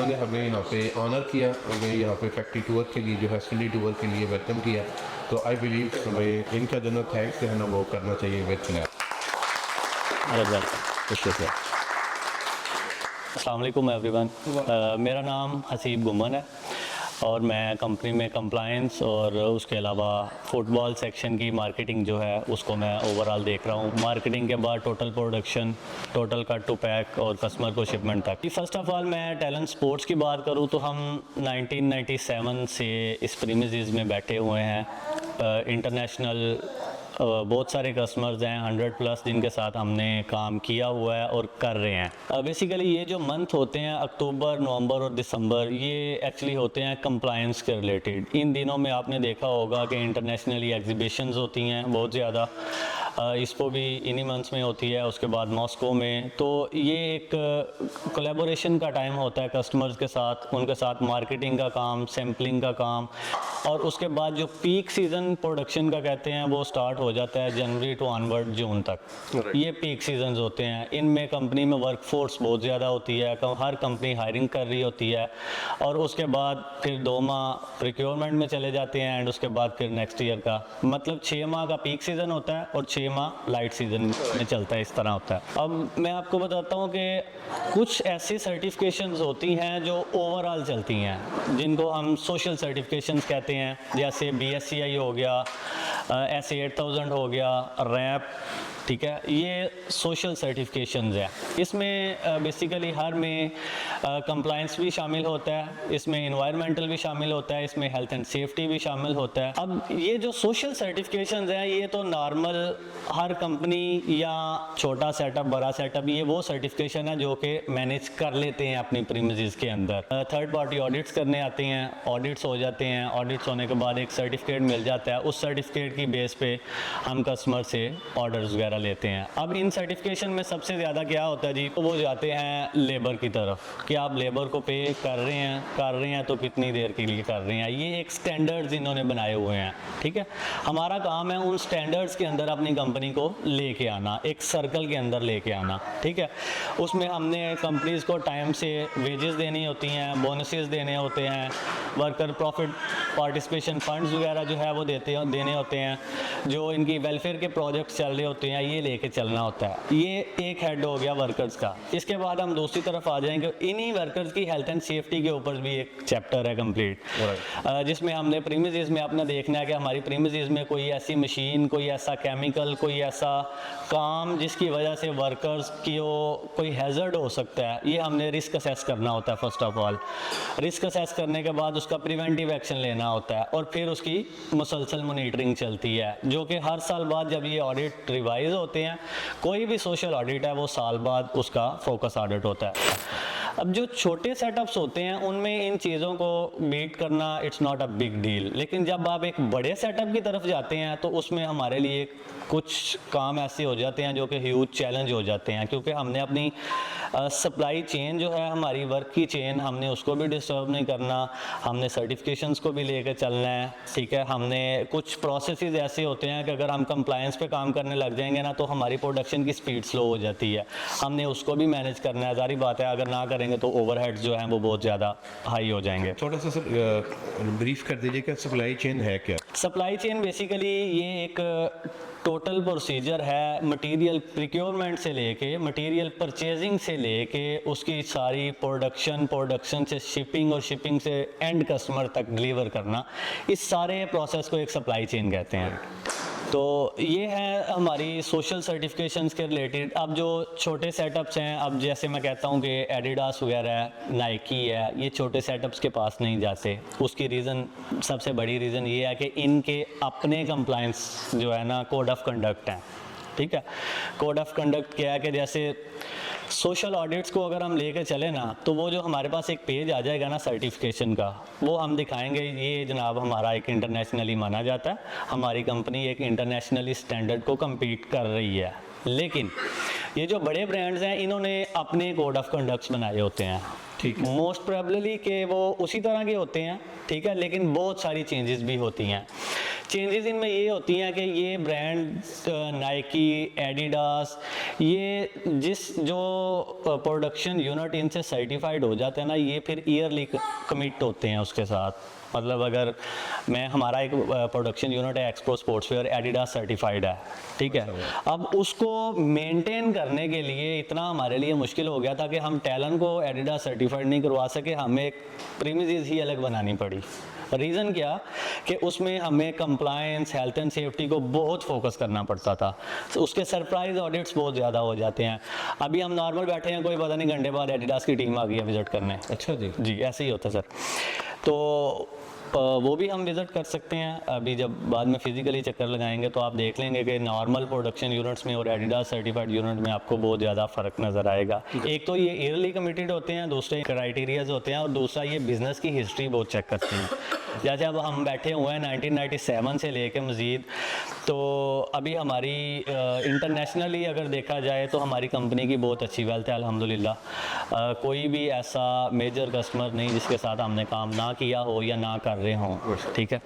इन्होंने हमें यहाँ पे ऑनर किया, हमें यहाँ पे फैक्ट्री टूर के लिए जो है स्टडी टूर के लिए वेलकम किया। तो आई बिलीव हमें इनका जो थैंक्स जो है ना वो करना चाहिए विद स्नैप। अस्सलाम वालेकुम एवरीवन। मेरा नाम हसीब गुमन है और मैं कंपनी में कंप्लायंस और उसके अलावा फुटबॉल सेक्शन की मार्केटिंग जो है उसको मैं ओवरऑल देख रहा हूँ। मार्केटिंग के बाद total production, total cut to pack और कस्टमर को शिपमेंट तक। फर्स्ट ऑफ ऑल मैं टैलेंट स्पोर्ट्स की बात करूँ तो हम 1997 से इस प्रीमिसेस में बैठे हुए हैं। इंटरनेशनल बहुत सारे कस्टमर्स हैं, 100+ जिनके साथ हमने काम किया हुआ है और कर रहे हैं। बेसिकली ये जो मंथ होते हैं अक्टूबर, नवंबर और दिसंबर, ये एक्चुअली होते हैं कंप्लायंस के रिलेटेड। इन दिनों में आपने देखा होगा कि इंटरनेशनली एग्जीबिशंस होती हैं बहुत ज़्यादा। इसको भी इन्हीं मंथ्स में होती है, उसके बाद मॉस्को में। तो ये एक कोलैबोरेशन का टाइम होता है कस्टमर्स के साथ, उनके साथ मार्केटिंग का काम, सैम्पलिंग का काम, और उसके बाद जो पीक सीज़न प्रोडक्शन का कहते हैं वो स्टार्ट हो जाता है जनवरी टू ऑनवर्ड जून तक। ये पीक सीजन्स होते हैं। इनमें कंपनी में वर्कफोर्स बहुत ज़्यादा होती है, हर कंपनी हायरिंग कर रही होती है, और उसके बाद फिर 2 माह प्रिक्योरमेंट में चले जाते हैं एंड उसके बाद फिर नेक्स्ट ईयर का, मतलब 6 माह का पीक सीज़न होता है और 6 माह लाइट सीज़न में चलता है, इस तरह होता है। अब मैं आपको बताता हूँ कि कुछ ऐसी सर्टिफिकेशंस होती हैं जो ओवरऑल चलती हैं, जिनको हम सोशल सर्टिफिकेशंस कहते हैं, जैसे BSCI हो गया, SA 8000 हो गया, रैप, ठीक है। ये सोशल सर्टिफिकेशंस है। इसमें बेसिकली हर में कंप्लायंस भी शामिल होता है, इसमें एनवायरमेंटल भी शामिल होता है, इसमें हेल्थ एंड सेफ्टी भी शामिल होता है। अब ये जो सोशल सर्टिफिकेशंस हैं ये तो नॉर्मल हर कंपनी या छोटा सेटअप, बड़ा सेटअप, ये वो सर्टिफिकेशन है जो कि मैनेज कर लेते हैं अपनी प्रीमिसेस के अंदर। थर्ड पार्टी ऑडिट्स करने आते हैं, ऑडिट्स हो जाते हैं, ऑडिट्स होने के बाद एक सर्टिफिकेट मिल जाता है। उस सर्टिफिकेट की बेस पे हम कस्टमर से ऑर्डर्स वगैरह लेते हैं। अब इन सर्टिफिकेशन में सबसे ज़्यादा क्या होता है जी, तो वो जाते हैं लेबर की तरफ कि आप लेबर को पे कर रहे हैं तो कितनी देर के लिए कर रहे हैं। ये एक स्टैंडर्ड्स इन्होंने बनाए हुए हैं, ठीक है। हमारा काम है उन स्टैंडर्ड्स के अंदर अपनी कंपनी को लेके आना, एक सर्कल के अंदर लेके आना, ठीक है। उसमें हमने कंपनीज को टाइम से वेजेस देनी होती हैं, बोनसेस देने होते हैं, वर्कर प्रॉफिट पार्टिसिपेशन फंड्स वगैरह जो है वो देने होते हैं, जो इनकी वेलफेयर के प्रोजेक्ट्स चल रहे होते हैं ये लेके चलना होता है। ये एक हेड हो गया वर्कर्स का। इसके बाद हम दूसरी तरफ आ जाएंगे, इन्हीं वर्कर्स की हेल्थ एंड सेफ्टी के ऊपर भी एक चैप्टर है कंप्लीट, जिसमें हमने प्रीमिसेस में अपना देखना है कि हमारी प्रीमिसेस में कोई ऐसी मशीन, कोई ऐसा केमिकल, कोई ऐसा काम जिसकी वजह से वर्कर्स की कोई हैजर्ड हो सकता है, ये हमने रिस्क असेस करना होता है। First of all risk assess करने के बाद उसका प्रिवेंटिव एक्शन लेना होता है और फिर उसकी मुसलसल मॉनिटरिंग चलती है, जो कि हर साल बाद जब ये ऑडिट रिवाइज होते हैं, कोई भी सोशल ऑडिट है वो साल बाद उसका फोकस ऑडिट होता है। अब जो छोटे सेटअप्स होते हैं उनमें इन चीज़ों को मीट करना it's not a big deal, लेकिन जब आप एक बड़े सेटअप की तरफ जाते हैं तो उसमें हमारे लिए कुछ काम ऐसे हो जाते हैं जो कि ह्यूज चैलेंज हो जाते हैं, क्योंकि हमने अपनी सप्लाई चेन जो है, हमारी वर्क की चेन, हमने उसको भी डिस्टर्ब नहीं करना, हमने सर्टिफिकेशंस को भी लेकर चलना है, ठीक है। हमने कुछ प्रोसेसेस ऐसे होते हैं कि अगर हम कंप्लायंस पे काम करने लग जाएंगे ना तो हमारी प्रोडक्शन की स्पीड स्लो हो जाती है, हमने उसको भी मैनेज करना है। जारी बात है अगर ना करेंगे तो ओवरहेड्स जो हैं वो बहुत ज़्यादा हाई हो जाएंगे। थोड़ा सा सर ब्रीफ कर दीजिए कि सप्लाई चेन है क्या? सप्लाई चेन बेसिकली ये एक टोटल प्रोसीजर है, मटेरियल प्रिक्योरमेंट से लेके मटेरियल परचेजिंग से लेके उसकी सारी प्रोडक्शन से शिपिंग और शिपिंग से एंड कस्टमर तक डिलीवर करना, इस सारे प्रोसेस को एक सप्लाई चेन कहते हैं। तो ये है हमारी सोशल सर्टिफिकेशंस के रिलेटेड। अब जो छोटे सेटअप्स हैं, अब जैसे मैं कहता हूँ कि एडिडास वगैरह है, नाइकी है, ये छोटे सेटअप्स के पास नहीं जाते। उसकी रीज़न, सबसे बड़ी रीज़न ये है कि इनके अपने कंप्लायंस जो है ना, कोड ऑफ कंडक्ट हैं, ठीक है। कोड ऑफ कंडक्ट क्या है कि जैसे सोशल ऑडिट्स को अगर हम लेके चले ना तो वो जो हमारे पास एक पेज आ जाएगा ना सर्टिफिकेशन का, वो हम दिखाएंगे ये जनाब हमारा एक इंटरनेशनली माना जाता है, हमारी कंपनी एक इंटरनेशनली स्टैंडर्ड को कम्पीट कर रही है। लेकिन ये जो बड़े ब्रांड्स हैं इन्होंने अपने कोड ऑफ कंडक्ट्स बनाए होते हैं, ठीक है। मोस्ट प्रोबेबली कि वो उसी तरह के होते हैं, ठीक है, लेकिन बहुत सारी चेंजेस भी होती हैं। चेंजेस इनमें ये होती हैं कि ये ब्रांड नाइकी, एडिडास, ये जो प्रोडक्शन यूनिट इनसे सर्टिफाइड हो जाते हैं ना, ये फिर ईयरली कमिट होते हैं उसके साथ। मतलब अगर हमारा एक प्रोडक्शन यूनिट है एक्सप्रो स्पोर्ट्सवेयर, एडिडास सर्टिफाइड है, ठीक है। अब उसको मेंटेन करने के लिए इतना हमारे लिए मुश्किल हो गया था कि हम टैलेंट को एडिडास सर्टिफाइड नहीं करवा सके, हमें एक प्रीमिसेस ही अलग बनानी पड़ी। रीज़न क्या कि उसमें हमें कंप्लायंस, हेल्थ एंड सेफ्टी को बहुत फोकस करना पड़ता था। तो उसके सरप्राइज ऑडिट्स बहुत ज़्यादा हो जाते हैं। अभी हम नॉर्मल बैठे हैं, कोई पता नहीं घंटे बाद एडिडास की टीम आ गई है विजिट करने। अच्छा जी। जी, ऐसे ही होता है सर। तो वो भी हम विज़िट कर सकते हैं। अभी जब बाद में फिजिकली चक्कर लगाएंगे तो आप देख लेंगे कि नॉर्मल प्रोडक्शन यूनिट्स में और एडिडास सर्टिफाइड यूनिट में आपको बहुत ज़्यादा फ़र्क नज़र आएगा। एक तो ये ईयरली कमिटेड होते हैं, दूसरे क्राइटेरियाज होते हैं, और दूसरा ये बिज़नेस की हिस्ट्री बहुत चेक करते हैं। जैसे अब हम बैठे हुए हैं 1997 से लेके मज़ीद, तो अभी हमारी इंटरनेशनली अगर देखा जाए तो हमारी कंपनी की बहुत अच्छी वेल्थ है अल्हम्दुलिल्लाह। कोई भी ऐसा मेजर कस्टमर नहीं जिसके साथ हमने काम ना किया हो या ना कर रहे हों, ठीक है।